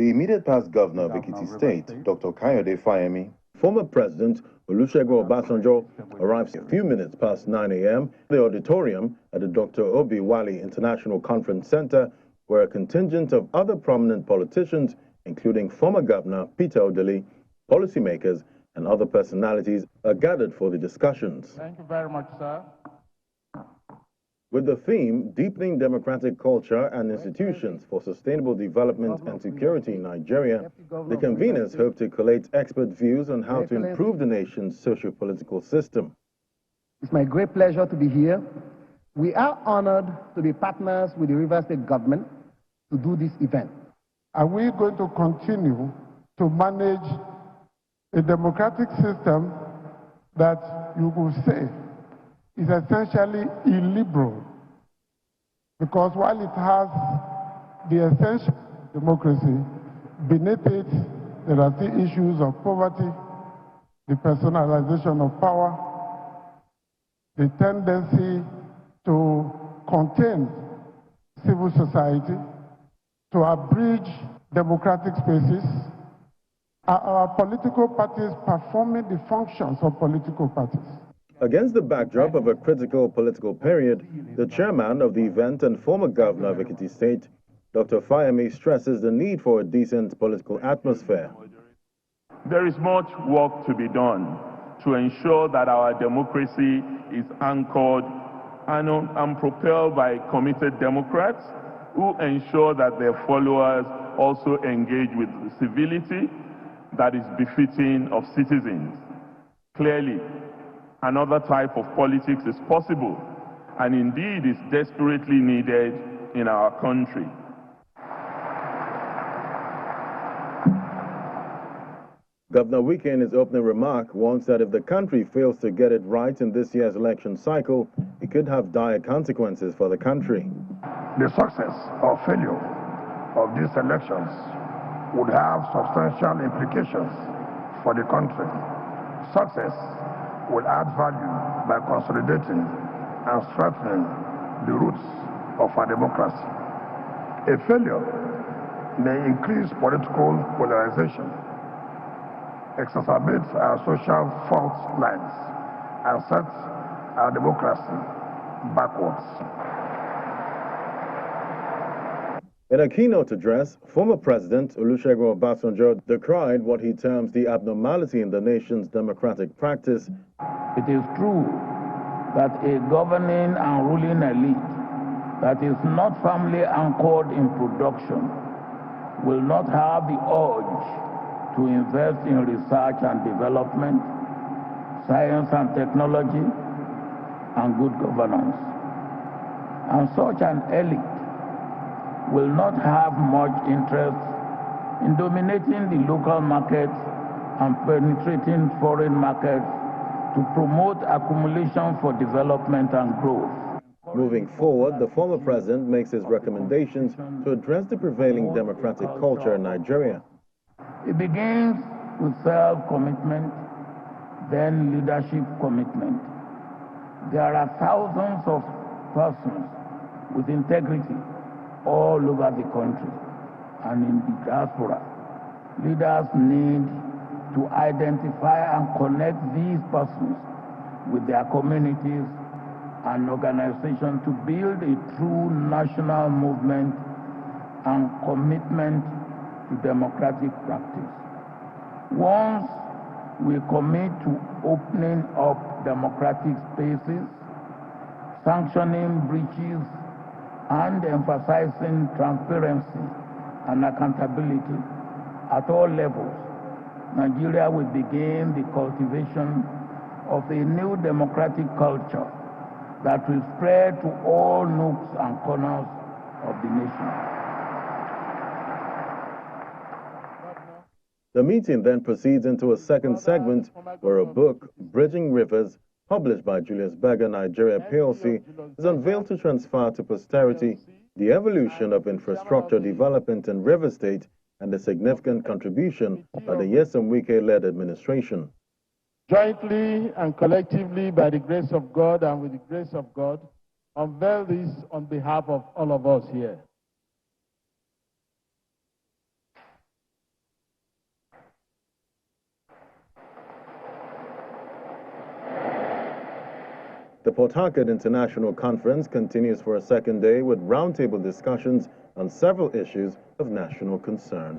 The immediate past governor of Ekiti State, Dr. Kayode Fayemi, former President Olusegun Obasanjo arrives a few minutes past 9 a.m. at the auditorium at the Dr. Obi Wale International Conference Center, where a contingent of other prominent politicians, including former Governor Peter Odili, policymakers, and other personalities, are gathered for the discussions. Thank you very much, sir. With the theme, Deepening Democratic Culture and Institutions for Sustainable Development and Security in Nigeria, the conveners hope to collate expert views on how to improve the nation's socio-political system. It's my great pleasure to be here. We are honored to be partners with the Rivers State government to do this event. Are we going to continue to manage a democratic system that you could say is essentially illiberal? Because while it has the essential democracy, beneath it there are still issues of poverty, the personalization of power, the tendency to contain civil society, to abridge democratic spaces. Are our political parties performing the functions of political parties? Against the backdrop of a critical political period, the chairman of the event and former governor of Ekiti State, Dr. Fayemi, stresses the need for a decent political atmosphere. There is much work to be done to ensure that our democracy is anchored and propelled by committed Democrats who ensure that their followers also engage with civility that is befitting of citizens. Clearly, another type of politics is possible and indeed is desperately needed in our country. Governor Wike, in his opening remark, warns that if the country fails to get it right in this year's election cycle, it could have dire consequences for the country. The success or failure of these elections would have substantial implications for the country. Success will add value by consolidating and strengthening the roots of our democracy. A failure may increase political polarization, exacerbate our social fault lines, and set our democracy backwards. In a keynote address, former President Olusegun Obasanjo decried what he terms the abnormality in the nation's democratic practice. It is true that a governing and ruling elite that is not firmly anchored in production will not have the urge to invest in research and development, science and technology, and good governance. And such an elite will not have much interest in dominating the local market and penetrating foreign markets to promote accumulation for development and growth. Moving forward, the former president makes his recommendations to address the prevailing democratic culture in Nigeria. It begins with self-commitment, then leadership commitment. There are thousands of persons with integrity all over the country and in the diaspora. Leaders need to identify and connect these persons with their communities and organizations to build a true national movement and commitment to democratic practice. Once we commit to opening up democratic spaces, sanctioning breaches, and emphasizing transparency and accountability at all levels, Nigeria will begin the cultivation of a new democratic culture that will spread to all nooks and corners of the nation. The meeting then proceeds into a second segment where a book, Bridging Rivers, published by Julius Berger Nigeria PLC, is unveiled to transfer to posterity the evolution of infrastructure development in River State and the significant contribution by the Nyesom Wike-led administration. Jointly and collectively, by the grace of God and with the grace of God, unveil this on behalf of all of us here. The Port Harcourt International Conference continues for a second day with roundtable discussions on several issues of national concern.